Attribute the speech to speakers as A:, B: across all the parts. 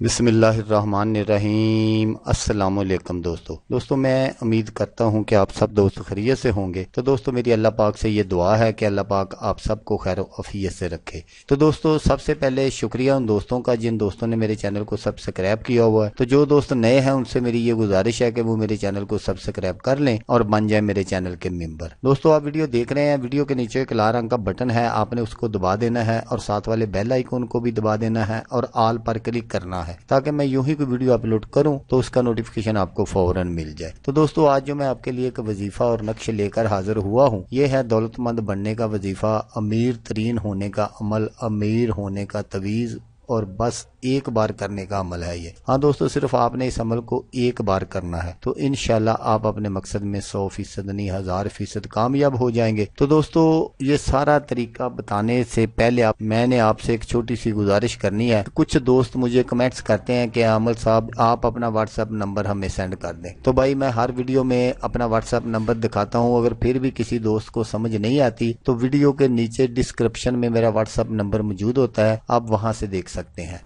A: बिस्मिल्लाहिर्रहमानिर्रहीम। अस्सलाम वालेकुम दोस्तों मैं उम्मीद करता हूँ कि आप सब दोस्त खैरियत से होंगे। तो दोस्तों मेरी अल्लाह पाक से ये दुआ है कि अल्लाह पाक आप सबको खैर अफियत से रखे। तो दोस्तों सबसे पहले शुक्रिया उन दोस्तों का जिन दोस्तों ने मेरे चैनल को सब्सक्राइब किया हुआ है। तो जो दोस्त नए हैं उनसे मेरी ये गुजारिश है कि वो मेरे चैनल को सब्सक्राइब कर लें और बन जाए मेरे चैनल के मेंबर। दोस्तों आप वीडियो देख रहे हैं, वीडियो के नीचे एक लाल रंग का बटन है, आपने उसको दबा देना है और साथ वाले बेल आइकन को भी दबा देना है और ऑल पर क्लिक करना है ताकि मैं यूं ही कोई वीडियो अपलोड करूं तो उसका नोटिफिकेशन आपको फौरन मिल जाए। तो दोस्तों आज जो मैं आपके लिए एक वजीफा और नक्श लेकर हाजिर हुआ हूं, ये है दौलतमंद बनने का वजीफा, अमीर तरीन होने का अमल, अमीर होने का तवीज और बस एक बार करने का अमल है ये। हाँ दोस्तों सिर्फ आपने इस अमल को एक बार करना है तो इंशाल्लाह आप अपने मकसद में 100% नहीं 1000% कामयाब हो जाएंगे। तो दोस्तों ये सारा तरीका बताने से पहले मैंने आपसे एक छोटी सी गुजारिश करनी है। कुछ दोस्त मुझे कमेंट्स करते हैं कि आमल साहब आप अपना व्हाट्सएप नंबर हमें सेंड कर दें। तो भाई मैं हर वीडियो में अपना व्हाट्सएप नंबर दिखाता हूँ, अगर फिर भी किसी दोस्त को समझ नहीं आती तो वीडियो के नीचे डिस्क्रिप्शन में मेरा व्हाट्सएप नंबर मौजूद होता है, आप वहां से देख सकते हैं।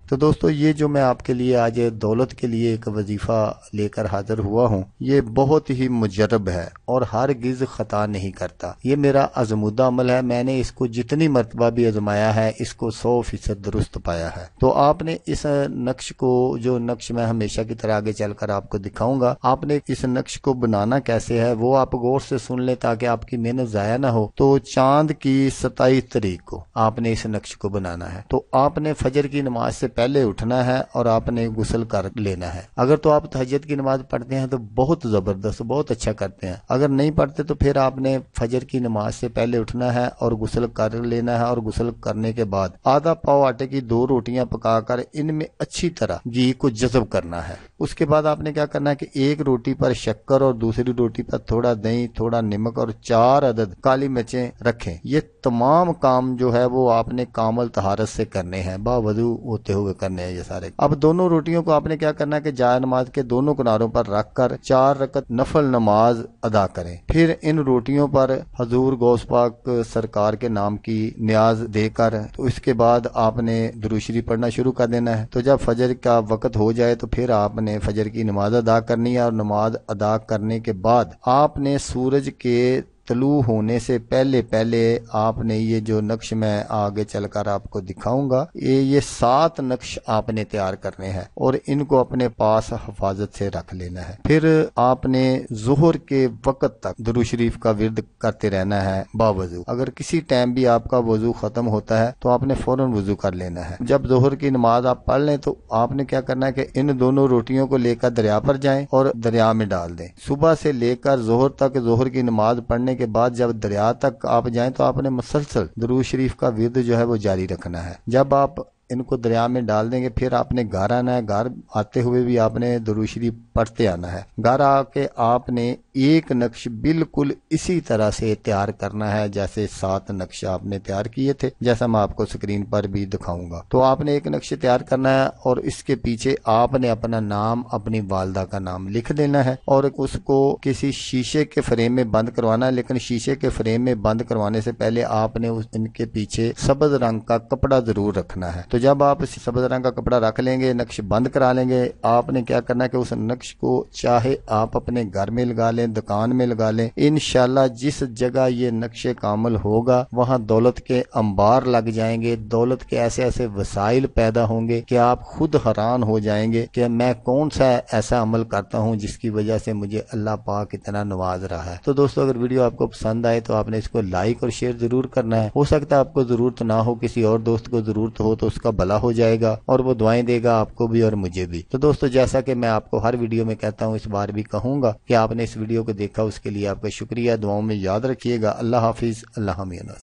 A: तो दोस्तों ये जो मैं आपके लिए आज दौलत के लिए एक वजीफा लेकर हाजिर हुआ हूँ, ये बहुत ही मुजरब है और हरगिज़ खता नहीं करता। ये मेरा आजमूदा अमल है, मैंने इसको जितनी मरतबा भी आजमाया है इसको 100% दुरुस्त पाया है। तो आपने इस नक्श को, जो नक्श मैं हमेशा की तरह आगे चलकर आपको दिखाऊंगा, आपने इस नक्श को बनाना कैसे है वो आप गौर से सुन ले ताकि आपकी मेहनत जाया ना हो। तो चांद की 27 तारीख को आपने इस नक्श को बनाना है। तो आपने फजर की नमाज से पहले उठना है और आपने गुस्ल कर लेना है। अगर तो आप तहज्जुद की नमाज पढ़ते हैं तो बहुत जबरदस्त, बहुत अच्छा करते हैं। अगर नहीं पढ़ते तो फिर आपने फजर की नमाज से पहले उठना है और गुस्ल कर लेना है और गुस्ल करने के बाद आधा पाव आटे की 2 रोटियां पकाकर इनमें अच्छी तरह घी को जज़ब करना है। उसके बाद आपने क्या करना है कि एक रोटी पर शक्कर और दूसरी रोटी पर थोड़ा दही, थोड़ा नमक और 4 अदद काली मिर्चें रखें। ये तमाम काम जो है वो आपने कामल तहारत से करने हैं, बावजू होते हुए करने हैं ये सारे। अब दोनों रोटियों को आपने क्या करना है कि जाय नमाज के दोनों किनारों पर रखकर 4 रकत नफल नमाज अदा करें। फिर इन रोटियों पर हजूर गौस पाक सरकार के नाम की न्याज देकर तो इसके बाद आपने दुरूद शरीफ पढ़ना शुरू कर देना है। तो जब फजर का वक्त हो जाए तो फिर आपने फजर की नमाज अदा करनी है और नमाज अदा करने के बाद आपने सूरज के तलू होने से पहले पहले आपने ये जो नक्श मैं आगे चलकर आपको दिखाऊंगा, ये 7 नक्श आपने तैयार करने हैं और इनको अपने पास हिफाजत से रख लेना है। फिर आपने जोहर के वक्त तक दुरूद शरीफ का विर्द करते रहना है बावजू। अगर किसी टाइम भी आपका वजू खत्म होता है तो आपने फौरन वजू कर लेना है। जब जोहर की नमाज आप पढ़ लें तो आपने क्या करना है कि इन दोनों रोटियों को लेकर दरिया पर जाएं और दरिया में डाल दें। सुबह से लेकर जोहर तक जोहर की नमाज पढ़ने के बाद जब दरिया तक आप जाएं तो आपने मुसलसल दुरूद शरीफ का विर्द जो है वो जारी रखना है। जब आप इनको दरिया में डाल देंगे फिर आपने घर आना है, घर आते हुए भी आपने दुरूद शरीफ पढ़ते आना है। घर आके आपने एक नक्श बिल्कुल इसी तरह से तैयार करना है जैसे 7 नक्श आपने तैयार किए थे, जैसा मैं आपको स्क्रीन पर भी दिखाऊंगा। तो आपने एक नक्श तैयार करना है और इसके पीछे आपने अपना नाम, अपनी वालदा का नाम लिख देना है और उसको किसी शीशे के फ्रेम में बंद करवाना है। लेकिन शीशे के फ्रेम में बंद करवाने से पहले आपने इनके पीछे सब्ज रंग का कपड़ा जरूर रखना है। तो जब आप सब्ज रंग का कपड़ा रख लेंगे, नक्श बंद करा लेंगे, आपने क्या करना है कि उस नक्श को चाहे आप अपने घर में लगा लें, दुकान में लगा लें, इंशाल्लाह जिस जगह ये नक्शे कामल होगा वहां दौलत के अंबार लग जाएंगे, दौलत के ऐसे ऐसे वसाइल पैदा होंगे कि आप खुद हैरान हो जाएंगे कि मैं कौन सा ऐसा अमल करता हूं जिसकी वजह से मुझे अल्लाह पाक इतना नवाज रहा है। तो दोस्तों अगर वीडियो आपको पसंद आए तो आपने इसको लाइक और शेयर जरूर करना है। हो सकता है आपको जरूरत ना हो, किसी और दोस्त को जरूरत हो तो उसका भला हो जाएगा और वो दुआएं देगा आपको भी और मुझे भी। तो दोस्तों जैसा कि मैं आपको हर वीडियो में कहता हूं, इस बार भी कहूंगा कि आपने इस वीडियो को देखा उसके लिए आपका शुक्रिया। दुआओं में याद रखिएगा। अल्लाह हाफिज, अल्लाह अमीन।